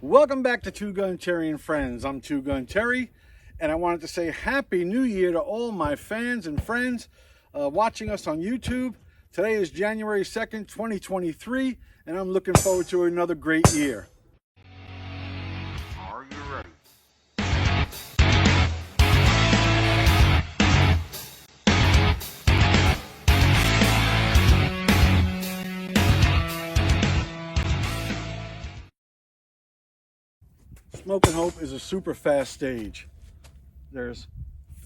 Welcome back to TwoGunTerry and Friends. I'm TwoGunTerry, and I wanted to say Happy New Year to all my fans and friends watching us on YouTube. Today is January 2nd, 2023, and I'm looking forward to another great year. Are you ready? Smoke and Hope is a super fast stage. There's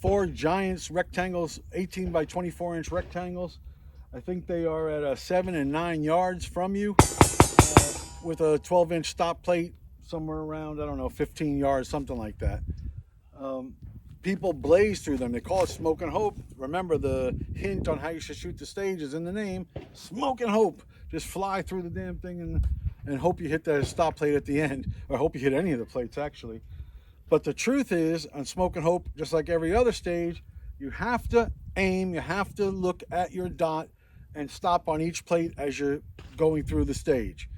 4 giant rectangles, 18 by 24 inch rectangles. I think they are at 7 and 9 yards from you with a 12-inch stop plate somewhere around, I don't know, 15 yards, something like that. People blaze through them. They call it Smoke and Hope. Remember, the hint on how you should shoot the stage is in the name, Smoke and Hope. Just fly through the damn thing and hope you hit that stop plate at the end, or hope you hit any of the plates actually. But the truth is, on Smoke and Hope, just like every other stage, you have to aim, you have to look at your dot and stop on each plate as you're going through the stage.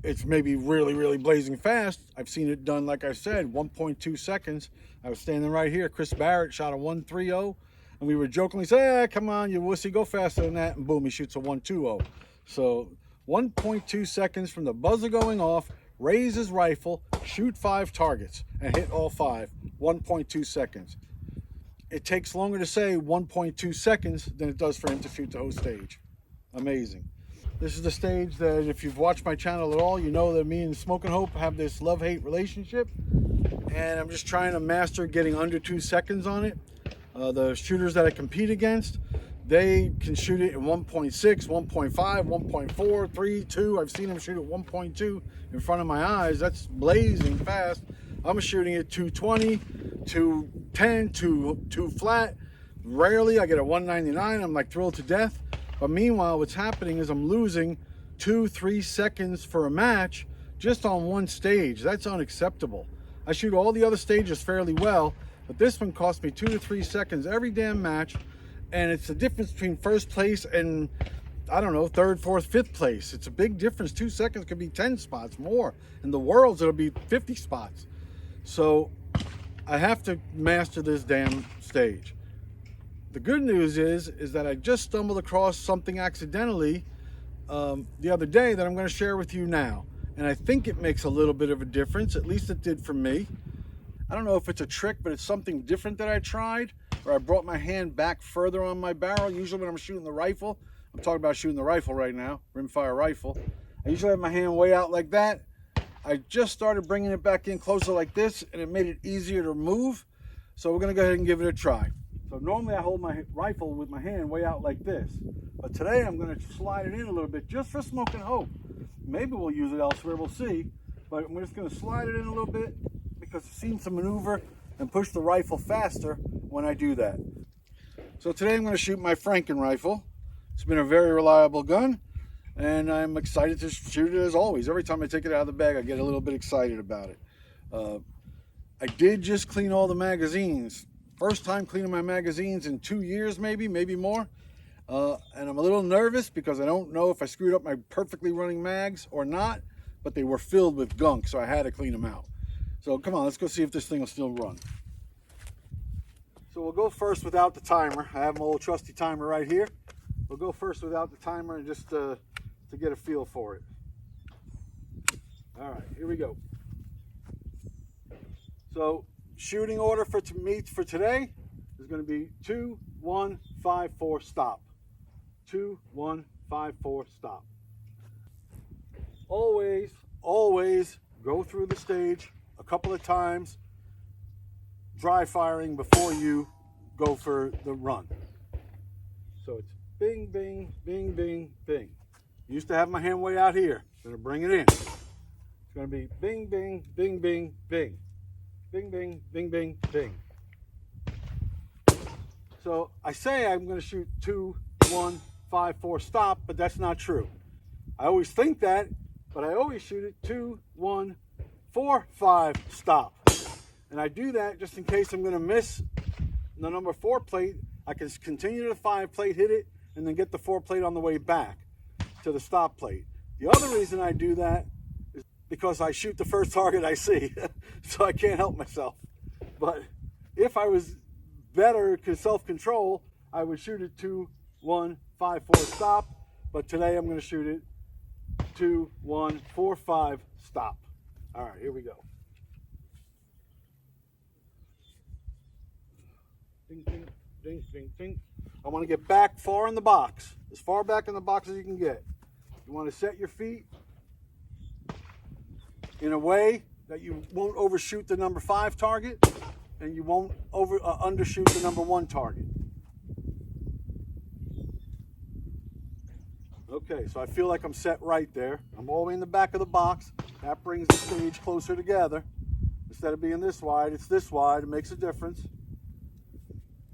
It's maybe really blazing fast. I've seen it done, like I said, 1.2 seconds. I was standing right here. Chris Barrett shot a 1.30, and we were jokingly saying, come on, you wussy, go faster than that, and boom, he shoots a 1.20. So 1.2 seconds from the buzzer going off, raise his rifle, shoot 5 targets, and hit all 5, 1.2 seconds. It takes longer to say 1.2 seconds than it does for him to shoot the whole stage. Amazing. This is the stage that, if you've watched my channel at all, you know that me and Smoke and Hope have this love-hate relationship, and I'm just trying to master getting under 2 seconds on it. The shooters that I compete against, they can shoot it in 1.6, 1.5, 1.4, 3, 2. I've seen them shoot at 1.2 in front of my eyes. That's blazing fast. I'm shooting at 220, 210, 2 flat. Rarely I get a 199. I'm like thrilled to death. But meanwhile, what's happening is I'm losing 2-3 seconds for a match just on one stage. That's unacceptable. I shoot all the other stages fairly well, but this one cost me 2 to 3 seconds every damn match. And it's the difference between first place and, I don't know, 3rd, 4th, 5th place. It's a big difference. 2 seconds could be 10 spots more. In the Worlds, it'll be 50 spots. So I have to master this damn stage. The good news is that I just stumbled across something accidentally the other day that I'm going to share with you now. And I think it makes a little bit of a difference. At least it did for me. I don't know if it's a trick, but it's something different that I tried, where I brought my hand back further on my barrel. Usually when I'm shooting the rifle, I'm talking about shooting the rifle right now, rimfire rifle, I usually have my hand way out like that. I just started bringing it back in closer like this, and it made it easier to move. So we're going to go ahead and give it a try. So normally I hold my rifle with my hand way out like this, but today I'm going to slide it in a little bit just for Smoke and Hope. Maybe we'll use it elsewhere, we'll see, but I'm just going to slide it in a little bit because it seems to maneuver and push the rifle faster when I do that. So today I'm going to shoot my Franken rifle. It's been a very reliable gun, and I'm excited to shoot it as always. Every time I take it out of the bag, I get a little bit excited about it. I did just clean all the magazines. First time cleaning my magazines in 2 years, maybe more. And I'm a little nervous because I don't know if I screwed up my perfectly running mags or not, but they were filled with gunk, so I had to clean them out. So come on, let's go see if this thing will still run. So we'll go first without the timer. I have my old trusty timer right here. We'll go first without the timer and just to get a feel for it. All right, here we go. So shooting order for today is going to be 2, 1, 5, 4, stop. 2, 1, 5, 4, stop. Always go through the stage a couple of times, dry firing before you go for the run. So it's bing, bing, bing, bing, bing. Used to have my hand way out here. I'm gonna bring it in. It's gonna be bing, bing, bing, bing, bing. Bing, bing, bing, bing, bing. So I say I'm gonna shoot 2, 1, 5, 4, stop, but that's not true. I always think that, but I always shoot it 2, 1, 4, 5, stop. And I do that just in case I'm gonna miss the number 4 plate. I can continue to the 5 plate, hit it, and then get the 4 plate on the way back to the stop plate. The other reason I do that because I shoot the first target I see, so I can't help myself. But if I was better self-control, I would shoot it 2, 1, 5, 4, stop. But today I'm going to shoot it 2, 1, 4, 5, stop. All right, here we go. Ding, ding, ding, ding, ding. I want to get back far in the box, as far back in the box as you can get. You want to set your feet in a way that you won't overshoot the number 5 target, and you won't undershoot the number 1 target. Okay, so I feel like I'm set right there. I'm all the way in the back of the box. That brings the stage closer together. Instead of being this wide, it's this wide. It makes a difference.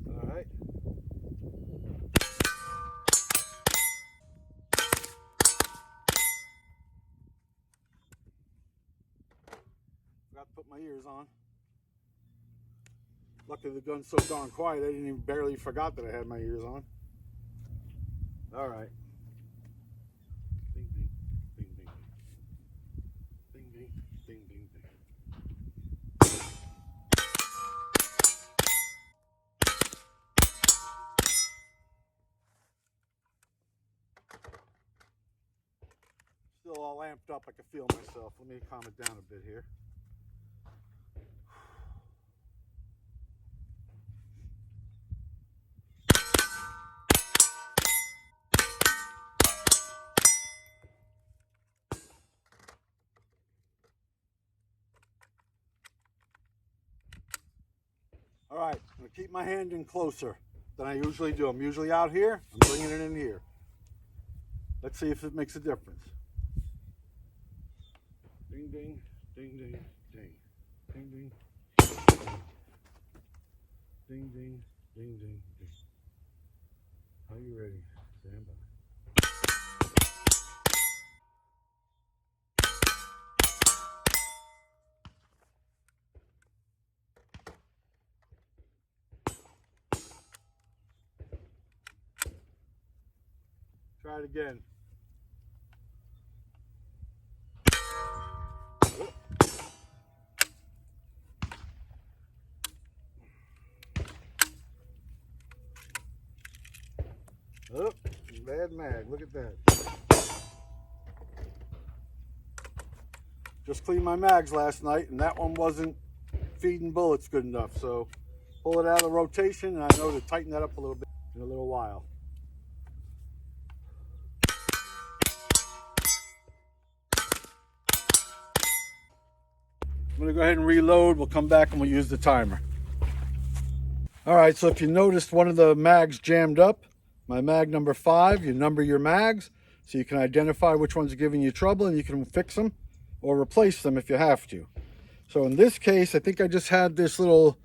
All right. Forgot to put my ears on. Luckily the gun's so darn quiet, I didn't even barely forgot that I had my ears on. All right. Ding, ding, ding, ding. Ding, ding, ding, ding, ding. Still all amped up, I can feel myself. Let me calm it down a bit here. All right, I'm gonna keep my hand in closer than I usually do. I'm usually out here, I'm bringing it in here. Let's see if it makes a difference. Ding, ding, ding, ding, ding, ding, ding, ding, ding, ding, ding, ding. Are you ready? Stand by. Try it again. Oh, bad mag. Look at that. Just cleaned my mags last night, and that one wasn't feeding bullets good enough. So pull it out of the rotation, and I know to tighten that up a little bit in a little while. I'm going to go ahead and reload. We'll come back and we'll use the timer. All right, so if you noticed one of the mags jammed up, my mag number 5, you number your mags so you can identify which ones are giving you trouble, and you can fix them or replace them if you have to. So in this case, I think I just had this little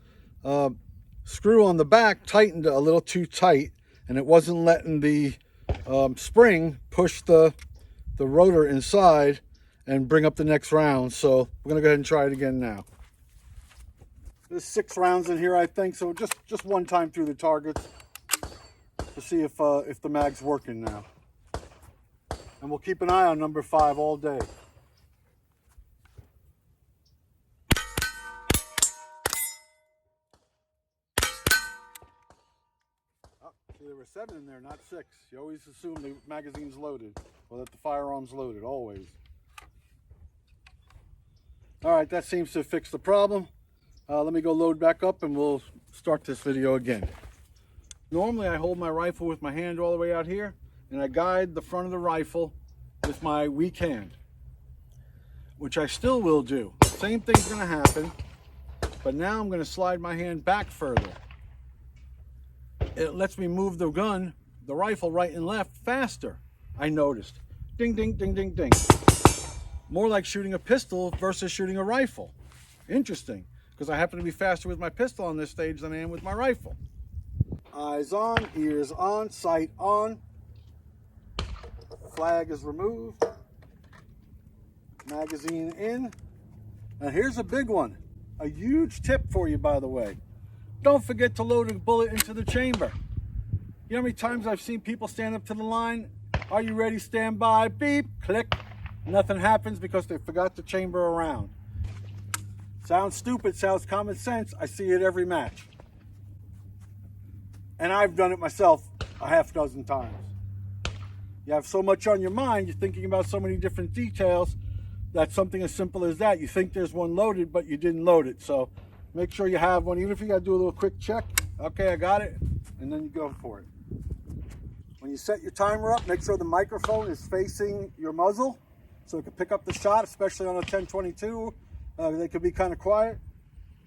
screw on the back tightened a little too tight, and it wasn't letting the spring push the rotor inside and bring up the next round. So we're gonna go ahead and try it again now. There's 6 rounds in here, I think, so just one time through the targets to see if the mag's working now. And we'll keep an eye on number 5 all day. Oh, see, there were 7 in there, not 6. You always assume the magazine's loaded, or that the firearm's loaded, always. All right, that seems to fix the problem. Let me go load back up and we'll start this video again. Normally I hold my rifle with my hand all the way out here, and I guide the front of the rifle with my weak hand, which I still will do. Same thing's gonna happen, but now I'm gonna slide my hand back further. It lets me move the gun, the rifle, right and left faster, I noticed. Ding, ding, ding, ding, ding. More like shooting a pistol versus shooting a rifle. Interesting, because I happen to be faster with my pistol on this stage than I am with my rifle. Eyes on, ears on, sight on. Flag is removed. Magazine in. And here's a big one. A huge tip for you, by the way. Don't forget to load a bullet into the chamber. You know how many times I've seen people stand up to the line? Are you ready? Stand by. Beep. Click. Nothing happens because they forgot to chamber around. Sounds stupid, sounds common sense. I see it every match. And I've done it myself a half dozen times. You have so much on your mind, you're thinking about so many different details, that something as simple as that, you think there's one loaded, but you didn't load it. So make sure you have one, even if you got to do a little quick check. Okay, I got it, and then you go for it. When you set your timer up, make sure the microphone is facing your muzzle so it can pick up the shot, especially on a 1022. They could be kind of quiet.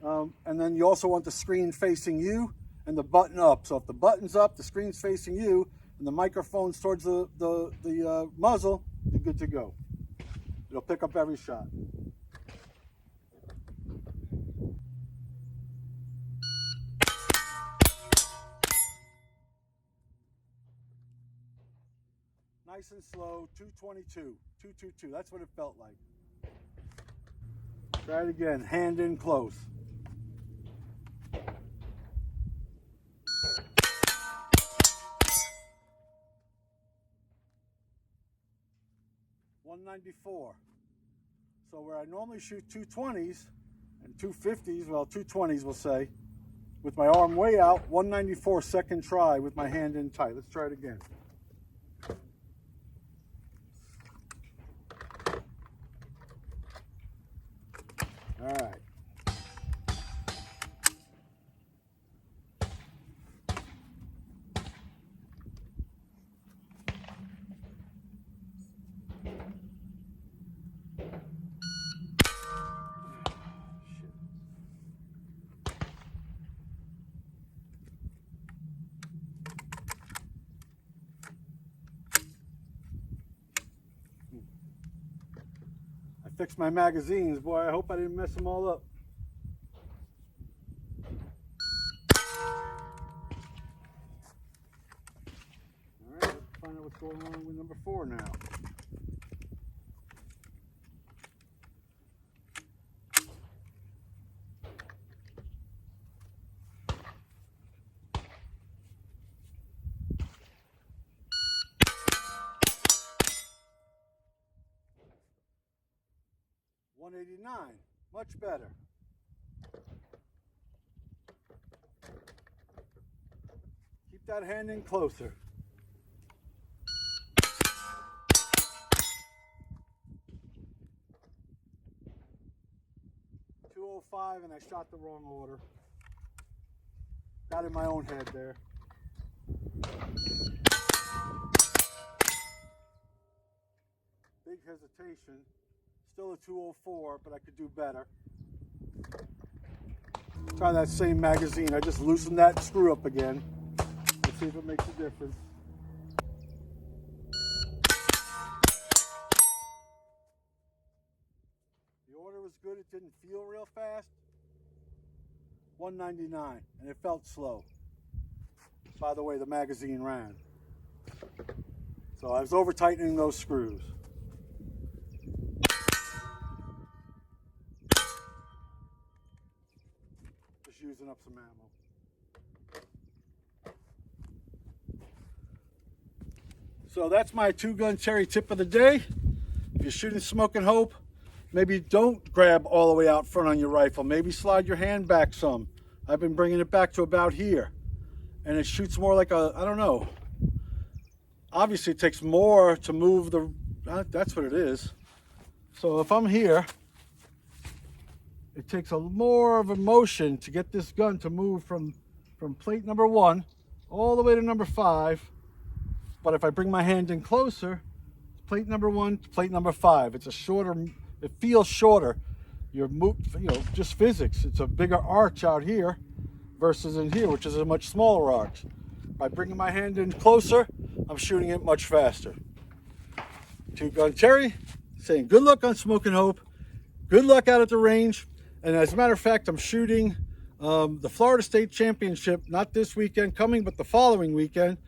And then you also want the screen facing you and the button up. So if the button's up, the screen's facing you, and the microphone's towards the muzzle, you're good to go. It'll pick up every shot. Nice and slow, 222, 222. That's what it felt like. Try it again, hand in close. .194. So where I normally shoot 220s and 250s, well 220s we'll say, with my arm way out, 194 second try with my hand in tight. Let's try it again. All right. Fix my magazines, boy. I hope I didn't mess them all up. All right, let's find out what's going on with number 4 now. .189, much better. Keep that hand in closer. .205, and I shot the wrong order. Got in my own head there. Big hesitation. Still a 204, but I could do better. Try that same magazine. I just loosened that screw up again. Let's see if it makes a difference. The order was good. It didn't feel real fast. 199, and it felt slow. By the way, the magazine ran. So I was over tightening those screws. Using up some ammo. So that's my TwoGunTerry tip of the day. If you're shooting Smoking Hope, maybe don't grab all the way out front on your rifle. Maybe slide your hand back some. I've been bringing it back to about here. And it shoots more like a, I don't know. Obviously it takes more to move the, that's what it is. So if I'm here, it takes a more of a motion to get this gun to move from plate number 1 all the way to number 5. But if I bring my hand in closer, plate number 1 to plate number 5. It's a shorter, it feels shorter. You're just physics. It's a bigger arch out here versus in here, which is a much smaller arch. By bringing my hand in closer, I'm shooting it much faster. TwoGunTerry saying good luck on Smoking Hope. Good luck out at the range. And as a matter of fact, I'm shooting the Florida State Championship, not this weekend coming, but the following weekend,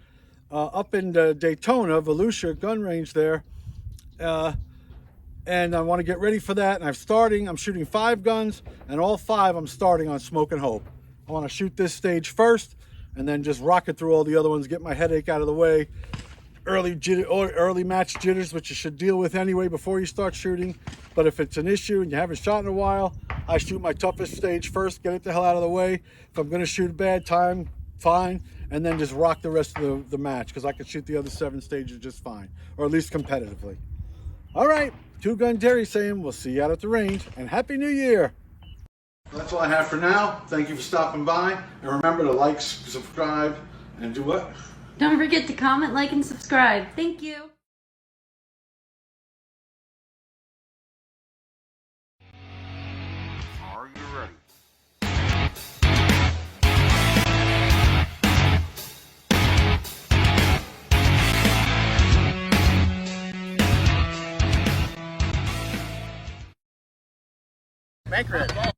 up in Daytona, Volusia gun range there. And I want to get ready for that. And I'm shooting 5 guns, and all 5 I'm starting on Smoking Hope. I want to shoot this stage first, and then just rocket through all the other ones, get my headache out of the way, early match jitters, which you should deal with anyway before you start shooting. But if it's an issue and you haven't shot in a while, I shoot my toughest stage first, get it the hell out of the way. If I'm going to shoot a bad time, fine, and then just rock the rest of the match, because I can shoot the other 7 stages just fine, or at least competitively. All right, TwoGunTerry saying we'll see you out at the range, and Happy New Year. That's all I have for now. Thank you for stopping by, and remember to like, subscribe, and do what? Don't forget to comment, like, and subscribe. Thank you. Are you ready? Make ready.